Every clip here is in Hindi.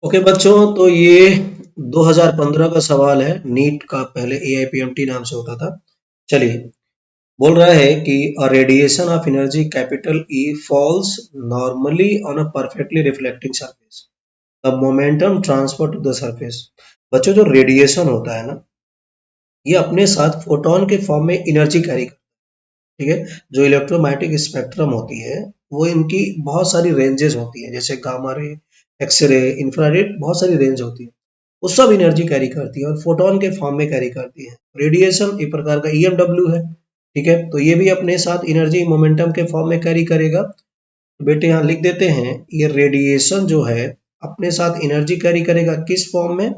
ओके बच्चों, तो ये 2015 का सवाल है। नीट का पहले एआईपीएमटी नाम से होता था। चलिए, बोल रहा है कि a radiation of energy capital E falls normally on a perfectly reflecting surface, the momentum transfer to the surface. बच्चों, जो रेडिएशन होता है ना, ये अपने साथ फोटोन के फॉर्म में एनर्जी कैरी करता है। ठीक है, जो इलेक्ट्रोमैग्नेटिक स्पेक्ट्रम होती है, वो इनकी बहुत सारी रेंजेस होती है, जैसे गामा रे, एक्सरे, इंफ्रारेड, बहुत सारी रेंज होती है। वो सब एनर्जी कैरी करती है और फोटोन के फॉर्म में कैरी करती है। रेडिएशन एक प्रकार का ईएमडब्ल्यू है। ठीक है, तो ये भी अपने साथ एनर्जी मोमेंटम के फॉर्म में कैरी करेगा। तो बेटे यहाँ लिख देते हैं, ये रेडिएशन जो है अपने साथ एनर्जी कैरी करेगा किस फॉर्म में?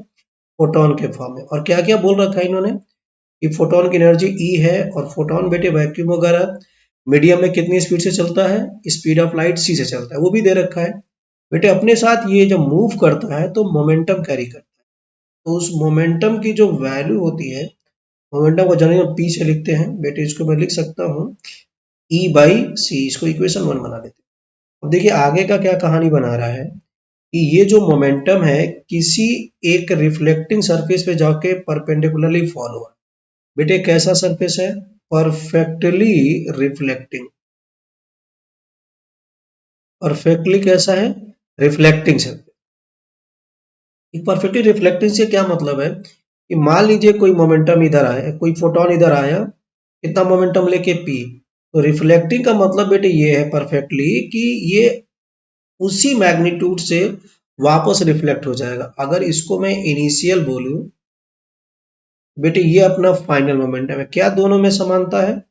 फोटोन के फॉर्म में। और क्या क्या बोल रखा है इन्होंने कि फोटोन की एनर्जी ई है, और फोटोन बेटे वैक्यूम वगैरह मीडियम में कितनी स्पीड से चलता है? स्पीड ऑफ लाइट सी से चलता है, वो भी दे रखा है। बेटे अपने साथ ये जब मूव करता है तो मोमेंटम कैरी करता है। तो उस मोमेंटम की जो वैल्यू होती है, मोमेंटम को जनरली हम पी से लिखते हैं। बेटे इसको मैं लिख सकता हूँ ई बाई सी, इसको इक्वेशन 1 बना लेते हैं। अब देखिए आगे का क्या कहानी बना रहा है कि ये जो मोमेंटम है किसी एक रिफ्लेक्टिंग सरफेस पे जाके परपेंडिकुलरली फॉल हुआ। बेटे कैसा सरफेस है? Perfectly reflecting. परफेक्टली कैसा है? Reflecting surface. परफेक्टली रिफ्लेक्टिंग से क्या मतलब है कि मान लीजिए कोई मोमेंटम इधर आया, कोई फोटोन इधर आया, कितना मोमेंटम लेके पी। तो रिफ्लेक्टिंग का मतलब बेटे ये है परफेक्टली कि ये उसी मैग्नीट्यूड से वापस रिफ्लेक्ट हो जाएगा। अगर इसको मैं इनिशियल बोलूं, बेटे ये अपना फाइनल मोमेंटम है। क्या दोनों में समानता है?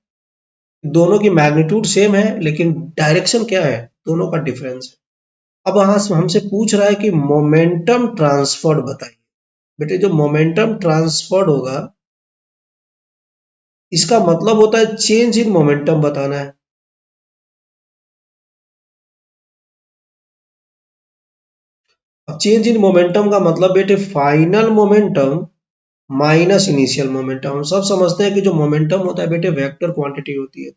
दोनों की मैग्नीट्यूड सेम है, लेकिन डायरेक्शन क्या है? दोनों का डिफरेंस है। अब यहाँ हमसे पूछ रहा है कि मोमेंटम ट्रांसफर्ड बताइए। बेटे जो मोमेंटम ट्रांसफर्ड होगा, इसका मतलब होता है चेंज इन मोमेंटम बताना है। अब चेंज इन मोमेंटम का मतलब बेटे final momentum minus initial momentum. हम सब समझते हैं कि जो मोमेंटम होता है बेटे वेक्टर क्वांटिटी होती है।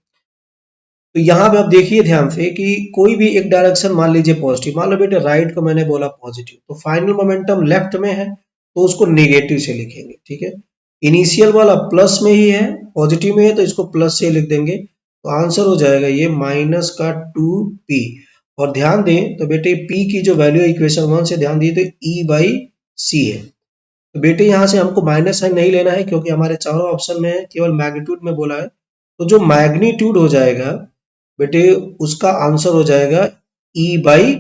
तो यहाँ पे आप देखिए ध्यान से कि कोई भी एक डायरेक्शन मान लीजिए पॉजिटिव, मान लो बेटे राइट को मैंने बोला पॉजिटिव, तो फाइनल मोमेंटम लेफ्ट में है तो उसको नेगेटिव से लिखेंगे। ठीक है, इनिशियल वाला प्लस में ही है, पॉजिटिव में है तो इसको प्लस से लिख देंगे। तो आंसर हो जाएगा ये माइनस का 2p। और ध्यान दें तो बेटे p की जो वैल्यू है इक्वेशन 1 से ध्यान दिए तो e बाई सी है। तो बेटे यहाँ से हमको माइनस साइन नहीं लेना है, क्योंकि हमारे चारों ऑप्शन में केवल मैग्नीट्यूड में बोला है। तो जो मैग्नीट्यूड हो जाएगा बेटे, उसका आंसर हो जाएगा e by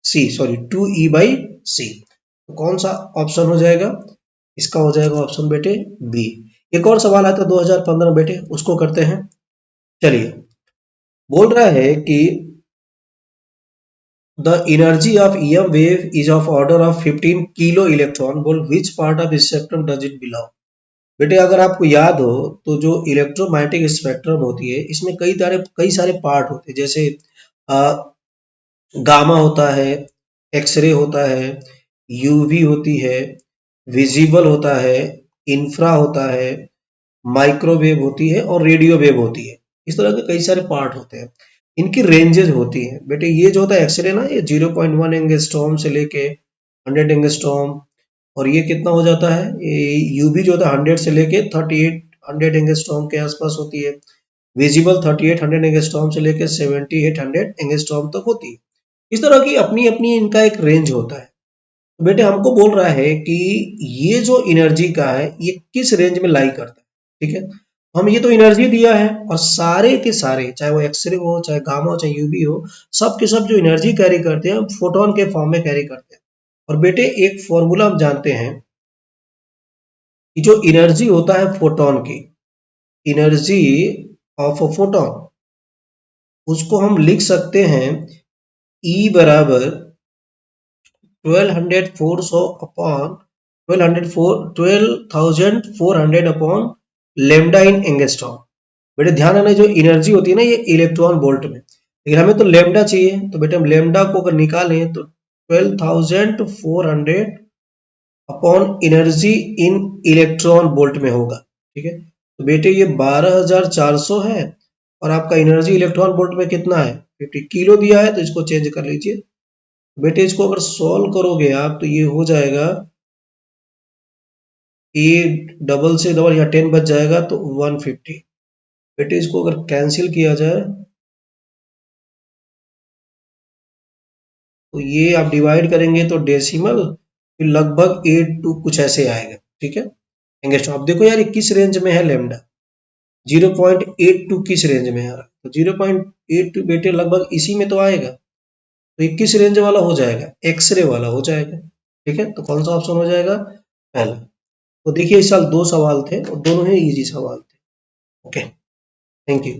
c, sorry 2e by c. तो कौन सा ऑप्शन हो जाएगा? इसका हो जाएगा ऑप्शन बेटे बी। एक और सवाल आता है 2015 बेटे, उसको करते हैं। चलिए, बोल रहा है कि the energy of EM wave is of order of 15 kilo electron volt, which part of spectrum does it belong? बेटे अगर आपको याद हो तो जो इलेक्ट्रोमैग्नेटिक स्पेक्ट्रम होती है, इसमें कई सारे पार्ट होते हैं, जैसे गामा होता है, एक्सरे होता है, यूवी होती है, विजिबल होता है, इंफ्रा होता है, माइक्रोवेव होती है और रेडियो वेव होती है। इस तरह के कई सारे पार्ट होते हैं, इनकी रेंजेस होती है। बेटे ये जो होता है एक्सरे ना, ये 0.1 एंगस्ट्रॉम से लेके 100 एंगस्ट्रॉम, और ये कितना हो जाता है, ये यूवी जो होता है 100 से लेके 3800 एंगस्ट्रॉम के आसपास होती है। विजिबल 3800 एंगस्ट्रॉम से लेके 7800 एंगस्ट्रॉम तक होती है। इस तरह की अपनी अपनी इनका एक रेंज होता है। तो बेटे हमको बोल रहा है कि ये जो एनर्जी का है ये किस रेंज में लाई करता है। ठीक है, हम ये तो एनर्जी दिया है, और सारे के सारे, चाहे वो एक्सरे हो, चाहे गामा हो, चाहे यूवी हो, सब के सब जो एनर्जी कैरी करते हैं फोटोन के फॉर्म में कैरी करते हैं। और बेटे एक फॉर्मूला हम जानते हैं कि जो एनर्जी होता है फोटोन की, एनर्जी ऑफ अ फोटोन, उसको हम लिख सकते हैं E बराबर 1200 अपॉन 12,400 अपॉन लेमडा इन एंगस्ट्रॉम। बेटे ध्यान रखना, जो एनर्जी होती है ना ये इलेक्ट्रॉन वोल्ट में, लेकिन हमें तो लेमडा चाहिए। तो बेटे हम लेमडा को अगर निकालें तो 12,400 upon energy in electron volt में होगा। ठीक है, तो बेटे ये 12,400 है, और आपका एनर्जी इलेक्ट्रॉन वोल्ट में कितना है? 50 किलो दिया है, तो इसको चेंज कर लीजिए। बेटे इसको अगर सॉल्व करोगे आप तो ये हो जाएगा ए डबल से डबल या 10 बच जाएगा तो 150। बेटे इसको अगर कैंसिल किया जाए तो ये आप डिवाइड करेंगे तो डेसिमल फिर लगभग 82 कुछ ऐसे आएगा। ठीक है, एंगस्ट्रॉम। अब देखो यार ये किस रेंज में है लेमडा, 0.82 किस रेंज में आ रहा है, तो 0.82 बेटे लगभग इसी में तो आएगा। तो ये किस रेंज वाला हो जाएगा, एक्सरे वाला हो जाएगा। ठीक है, तो कौन सा ऑप्शन हो जाएगा, पहला। तो देखिए इस साल 2 सवाल थे और दोनों ही इजी सवाल थे। Okay, thank you.